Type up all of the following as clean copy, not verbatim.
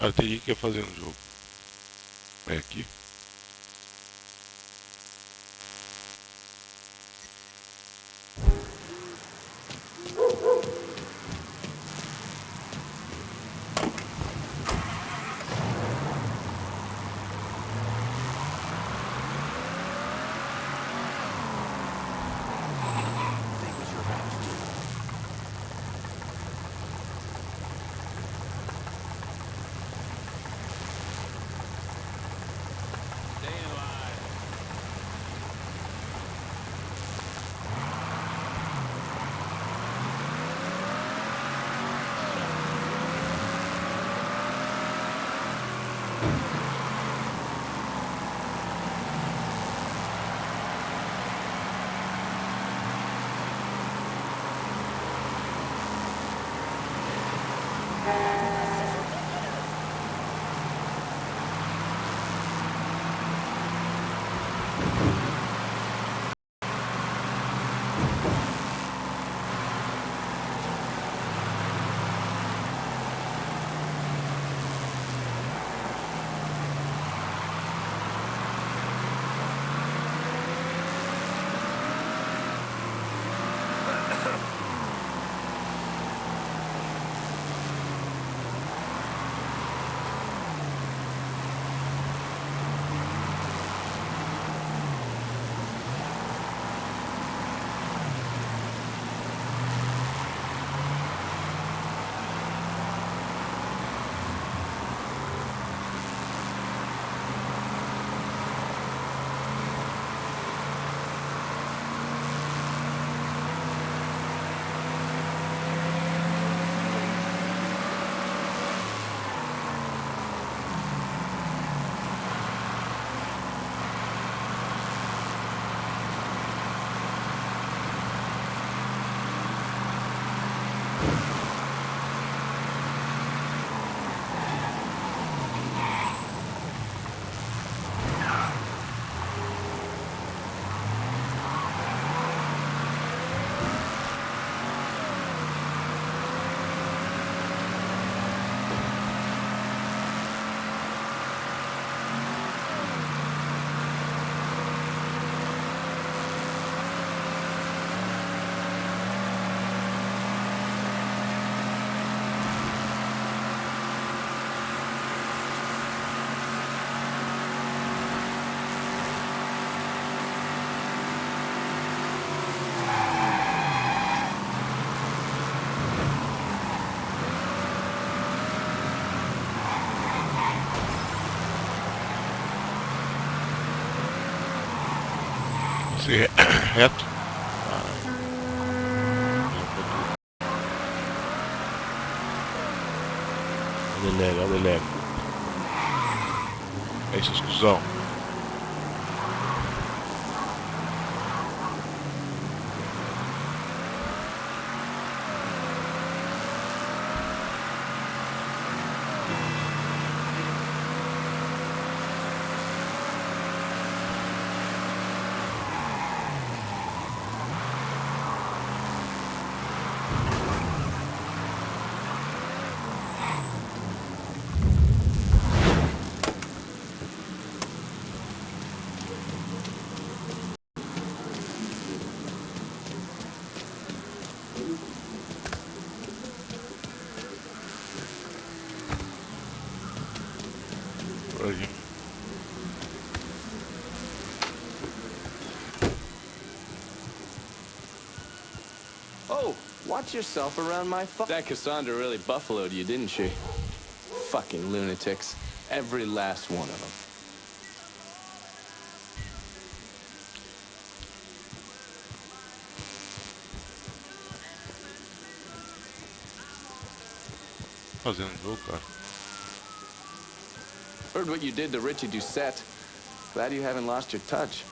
Ah, entendi o que ia fazer no jogo. É aqui. Você reto. Olha o delego. É isso, exclusão. Oh, watch yourself around my That Cassandra really buffaloed you, didn't she? Fucking lunatics. Every last one of them. Fazendo jogo, cara. Heard what you did to Richie Doucette. Glad you haven't lost your touch.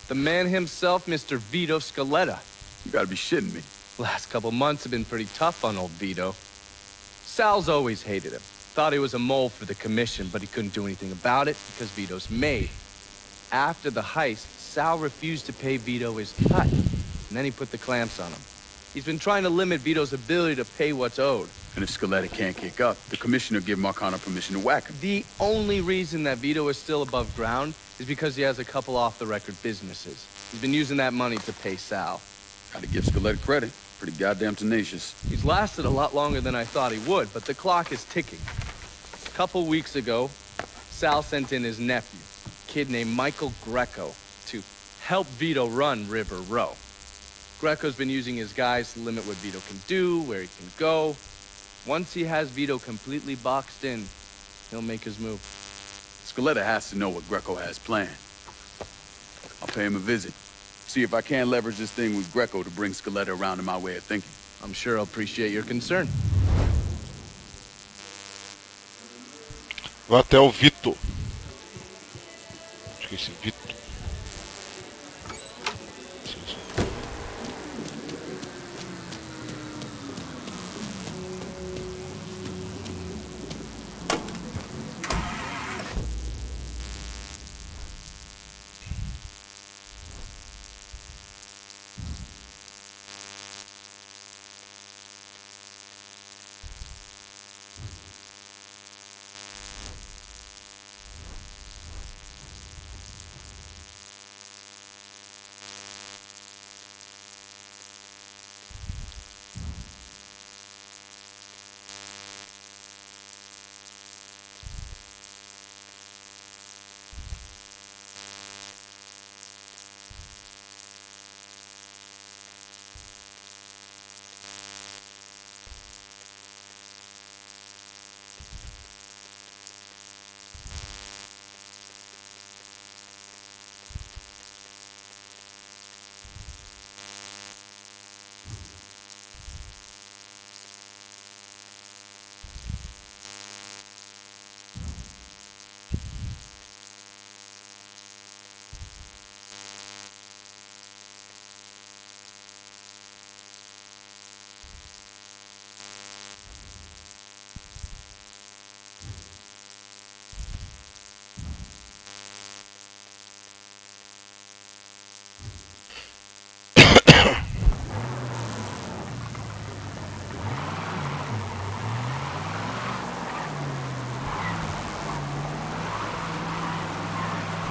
The man himself, Mr. Vito Scaletta. You gotta be shitting me. Last couple months have been pretty tough on old Vito. Sal's always hated him. Thought he was a mole for the commission, but he couldn't do anything about it because Vito's made. After the heist, Sal refused to pay Vito his cut, and then he put the clamps on him. He's been trying to limit Vito's ability to pay what's owed. And if Scaletta can't kick up, the commissioner give Marcano permission to whack him. The only reason that Vito is still above ground is because he has a couple off-the-record businesses. He's been using that money to pay Sal. Gotta give Scaletta credit. Pretty goddamn tenacious. He's lasted a lot longer than I thought he would, but the clock is ticking. A couple weeks ago, Sal sent in his nephew, a kid named Michael Greco, to help Vito run River Row. Greco's been using his guys to limit what Vito can do, where he can go. Once he has Vito completely boxed in, he'll make his move. Scaletta has to know what Greco has planned. I'll pay him a visit. See if I can't leverage this thing with Greco to bring Scaletta around to my way of thinking. I'm sure he'll appreciate your concern. Vai até o Vito. Esqueci, Vito.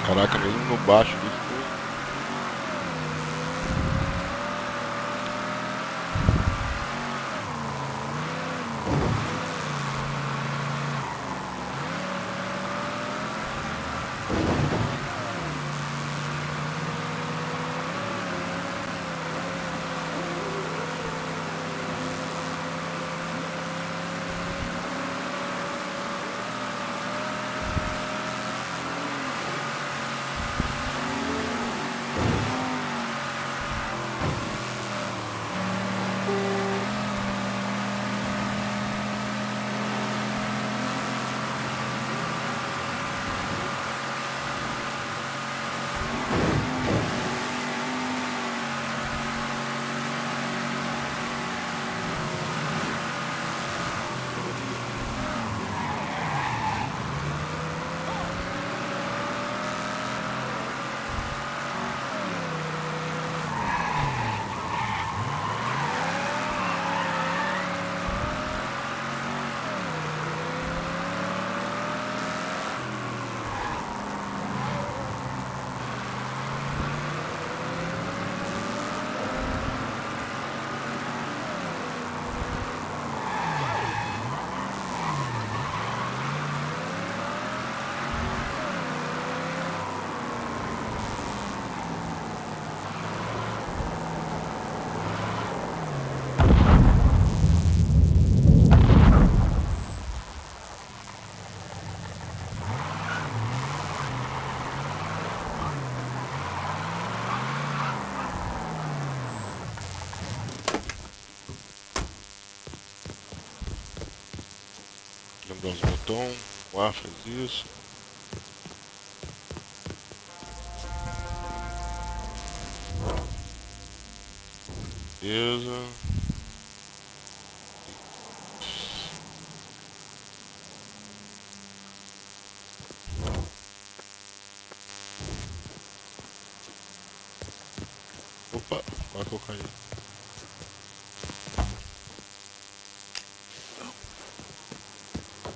Caraca, mesmo no baixo ali ficou. lembrar os botões. O A faz isso. Beleza. Opa, quase que eu caí.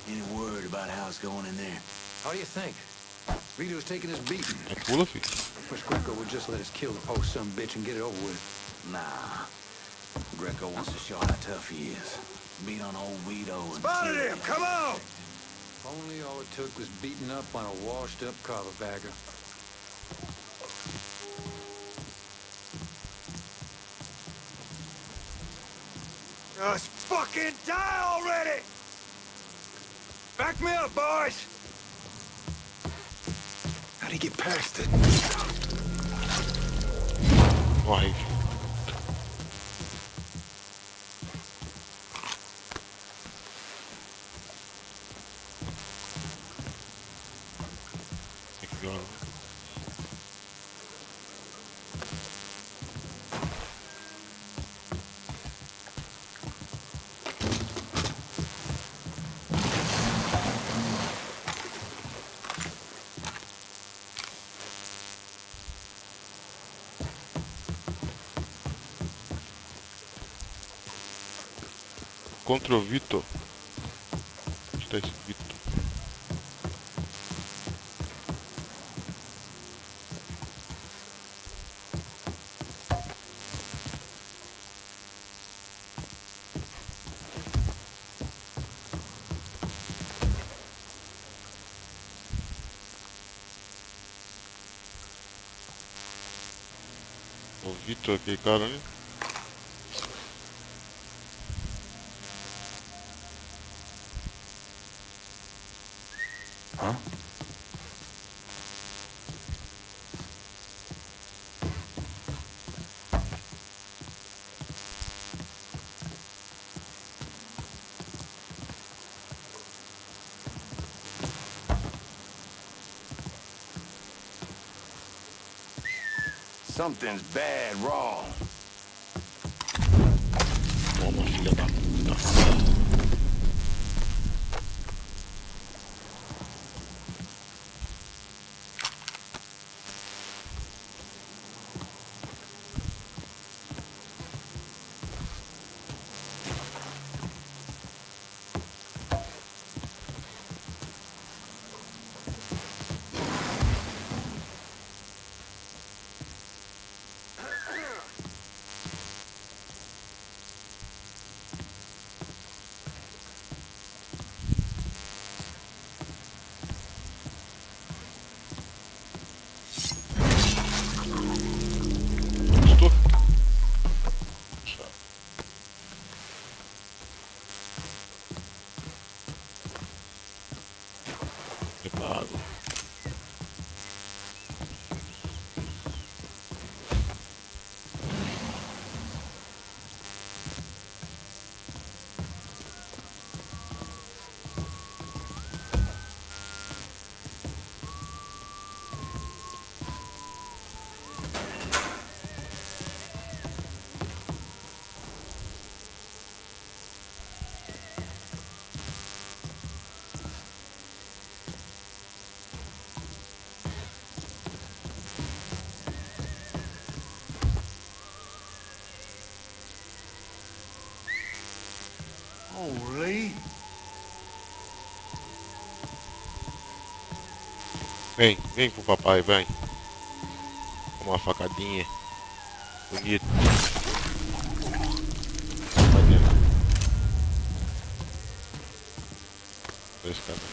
Any word about how it's going in there? How do you think? Vito's taking his beating. É pula, filho. Wish Greco would just let us kill the post some bitch and get it over with. Nah. Greco wants to show how tough he is. Beat on old Vito and... Spotted him! Come on! If only all it took was beating up on a washed-up carpetbagger. Just fucking die already! Back me up, boys! How'd he get past it? Morre. Aqui, ó. Contra o Vitor. Onde tá esse Vitor? O Vitor, aquele cara ali. Huh? Something's bad wrong. Toma, filha da puta. Estou. Preparo. Holy. Vem, vem pro papai, vem. Uma facadinha. Bonito. Vai dentro. Dois caras.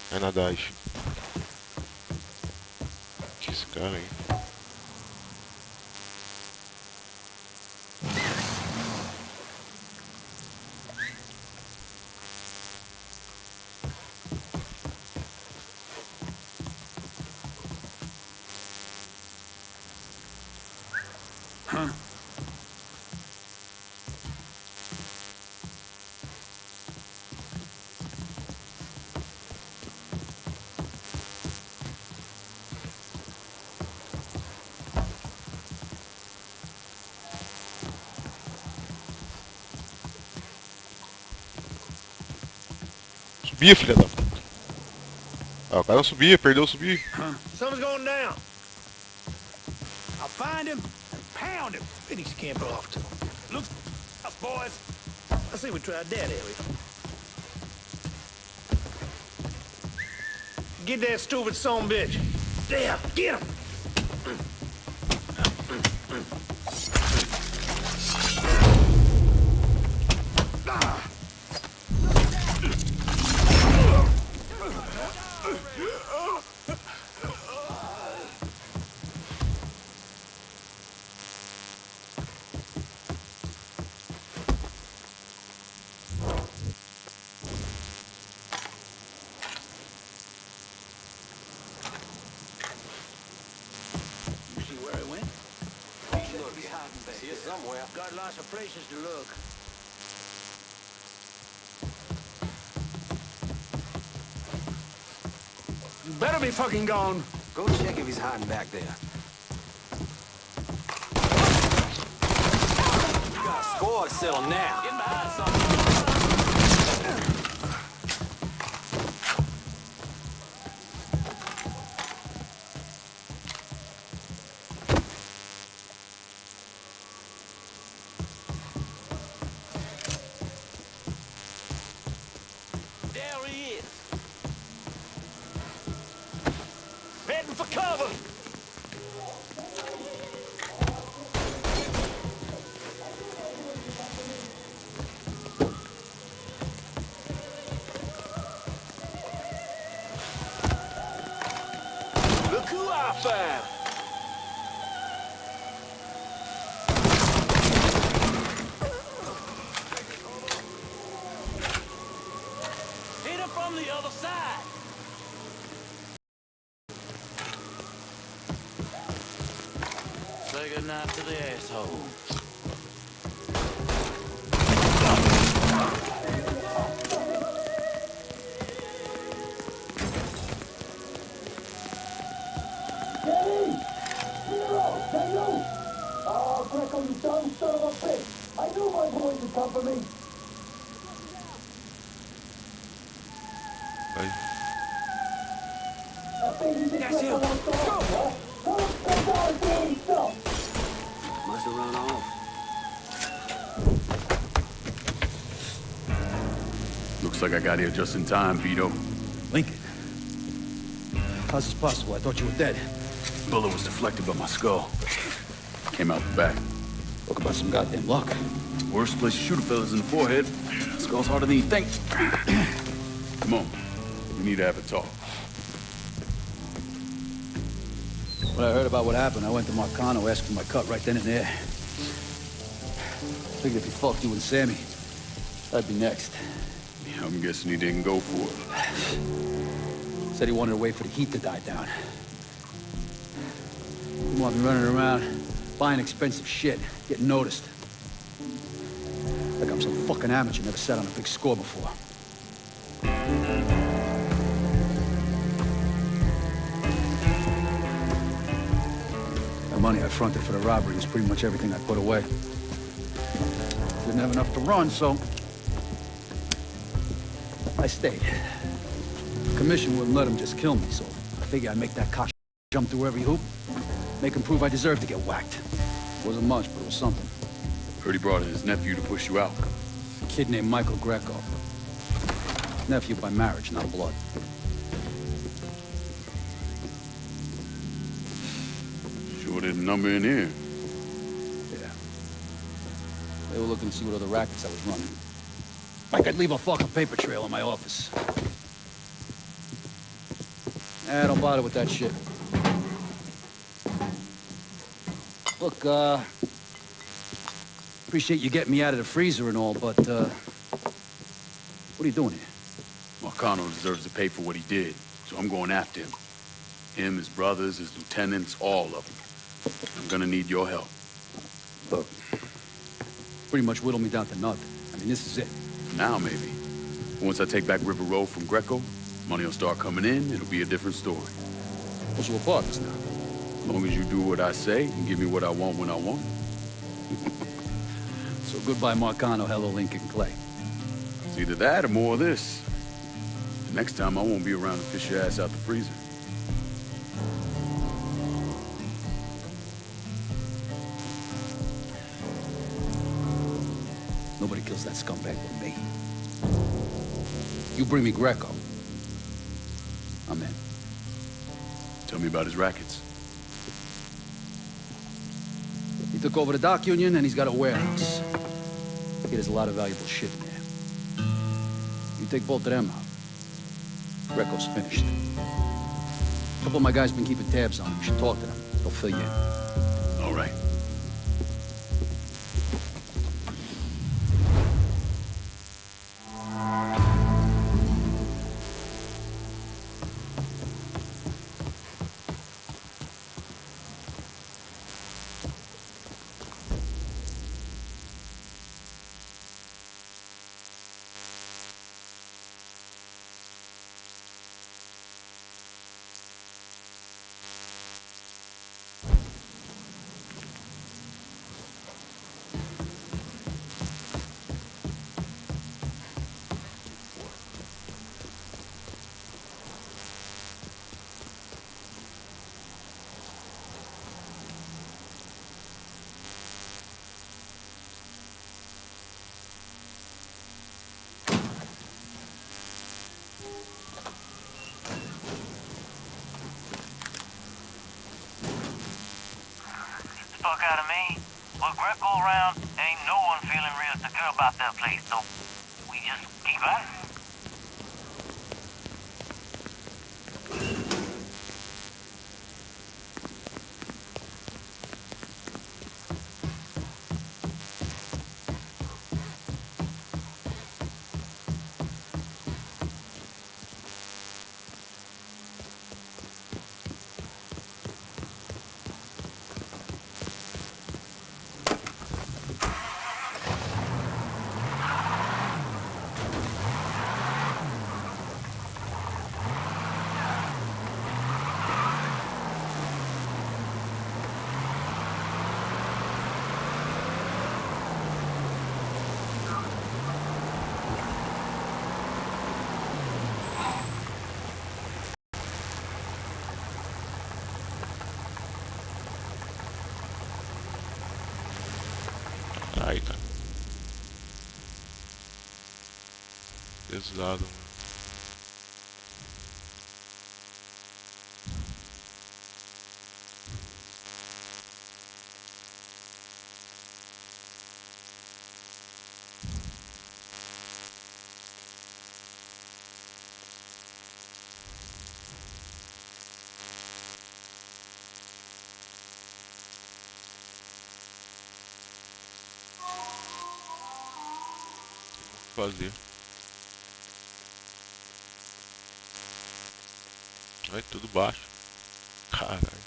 Vai nadar, ixi. Que esse cara aí. Subia, filha da puta. Ah, o cara não subia, perdeu o subir. Something's going down. I'll find him and pound him. Pity she can't pull off to him. Look up, boys. I say we tried that area. Get that stupid son of a bitch. There, get him. Got lots of places to look. You better be fucking gone. Go check if he's hiding back there. You got a score to settle now. Get behind something. There he is. Heading for cover. Look who I found. Hit him from the other side. Say goodnight to the asshole. Oh, Greco, you dumb son of a bitch! I knew my boys would come for me! Aí. That baby just That's him. went on Go! huh? Come down and do what he felt! Must have run off. Looks like I got here just in time, Vito. Lincoln. How's this possible? I thought you were dead. Bullet was deflected by my skull. Came out the back. Talk about some goddamn luck. Worst place to shoot a fella's in the forehead. Skull's harder than you think. Come on. We need to have a talk. When I heard about what happened, I went to Marcano, asked for my cut right then and there. Figured if he fucked you and Sammy, I'd be next. Yeah, I'm guessing he didn't go for it. Said he wanted to wait for the heat to die down. Didn't want me running around, buying expensive shit, getting noticed. Like I'm some fucking amateur, never sat on a big score before. The money I fronted for the robbery was pretty much everything I put away. Didn't have enough to run, so I stayed. The commission wouldn't let him just kill me, so I figured I'd make that cock jump through every hoop, make him prove I deserve to get whacked. Wasn't much, but it was something. Heard he brought in his nephew to push you out. A kid named Michael Greco. Nephew by marriage, not blood. Sure didn't number in here. Yeah. They were looking to see what other rackets I was running. Like I'd leave a fucking paper trail in my office. Don't bother with that shit. Look, appreciate you getting me out of the freezer and all, but, what are you doing here? Marcano deserves to pay for what he did, so I'm going after him. Him, his brothers, his lieutenants, all of them. I'm gonna need your help. Look, pretty much whittled me down to nothing. I mean, this is it. Now, maybe. Once I take back River Road from Greco, money will start coming in, it'll be a different story. Also, we're partners now. As long as you do what I say and give me what I want when I want. So goodbye, Marcano. Hello, Lincoln Clay. It's either that or more of this. Next time, I won't be around to fish your ass out the freezer. Nobody kills that scumbag but me. You bring me Greco. I'm in. Tell me about his rackets. He took over the dock union and he's got a warehouse. He has a lot of valuable shit in there. You take both of them out, Greco's finished. A couple of my guys been keeping tabs on him. You should talk to them. They'll fill you in. All right. Fuck out of me. With Greco around, ain't no one feeling real secure about that place, so we just keep at it. Ai, cara. Pesado, mano. Fazer. Vai tudo baixo. Caralho.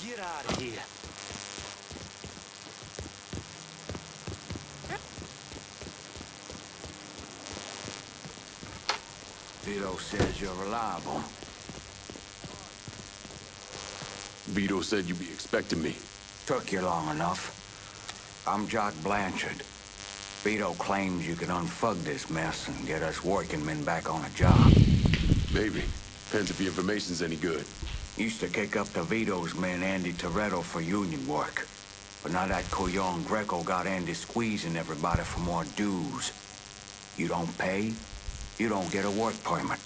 Get out of here. Vito says you're reliable. Vito said you'd be expecting me. Took you long enough. I'm Jock Blanchard. Vito claims you can unfug this mess and get us working men back on a job. Maybe. Depends if the information's any good. Used to kick up to Vito's man Andy Toretto for union work. But now that Couillon Greco got Andy squeezing everybody for more dues. You don't pay, you don't get a work permit.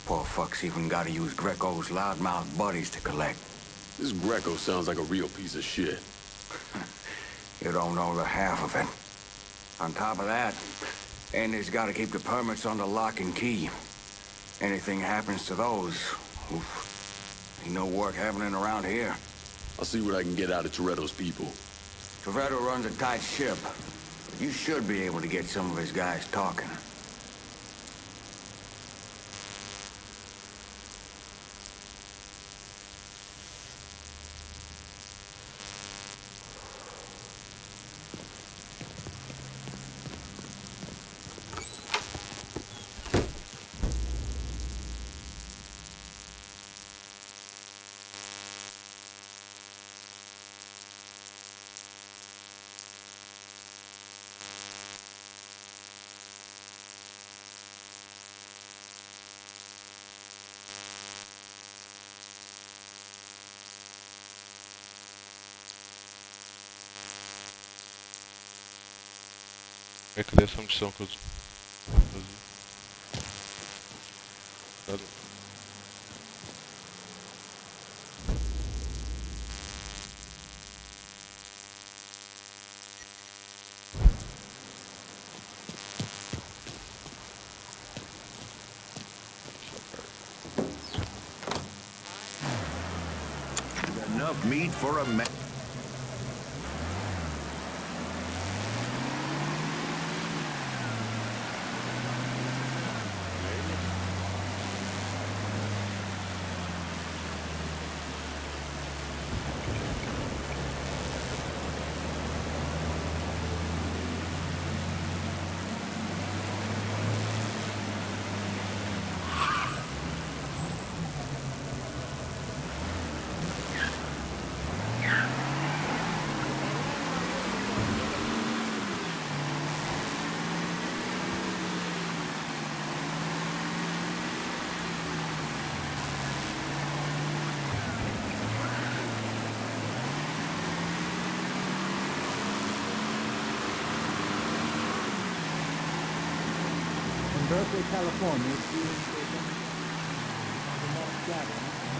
Poor fuck's even gotta use Greco's loudmouth buddies to collect. This Greco sounds like a real piece of shit. You don't know the half of it. On top of that, Andy's gotta keep the permits under lock and key. Anything happens to those, oof, ain't no work happening around here. I'll see what I can get out of Toretto's people. Toretto runs a tight ship. You should be able to get some of his guys talking. Cadê essa missão que eu vou fazer? Cadê? Enough meat for a man. In Berkeley, California, fueling station on the North Java.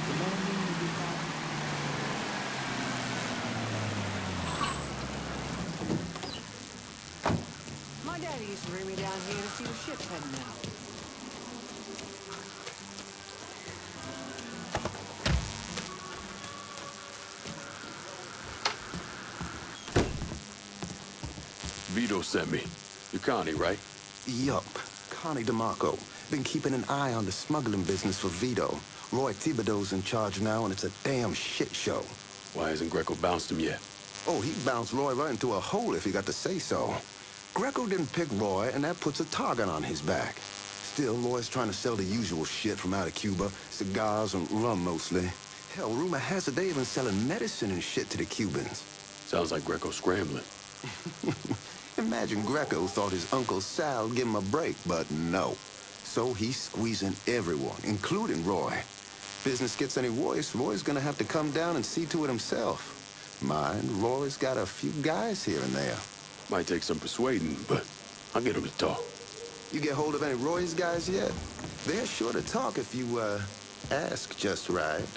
The morning will be found. My daddy used to bring me down here to see the ships heading out. Vito sent me. You're Connie, right? Yup. Connie DeMarco. Been keeping an eye on the smuggling business for Vito. Roy Thibodeau's in charge now, and it's a damn shit show. Why hasn't Greco bounced him yet? Oh, he'd bounce Roy right into a hole if he got to say so. Greco didn't pick Roy, and that puts a target on his back. Still, Roy's trying to sell the usual shit from out of Cuba. Cigars and rum, mostly. Hell, rumor has it they even selling medicine and shit to the Cubans. Sounds like Greco's scrambling. Imagine Greco thought his Uncle Sal would give him a break, but no. So he's squeezing everyone, including Roy. Business gets any worse, Roy's gonna have to come down and see to it himself. Mind, Roy's got a few guys here and there. Might take some persuading, but I'll get him to talk. You get hold of any Roy's guys yet? They're sure to talk if you, ask just right.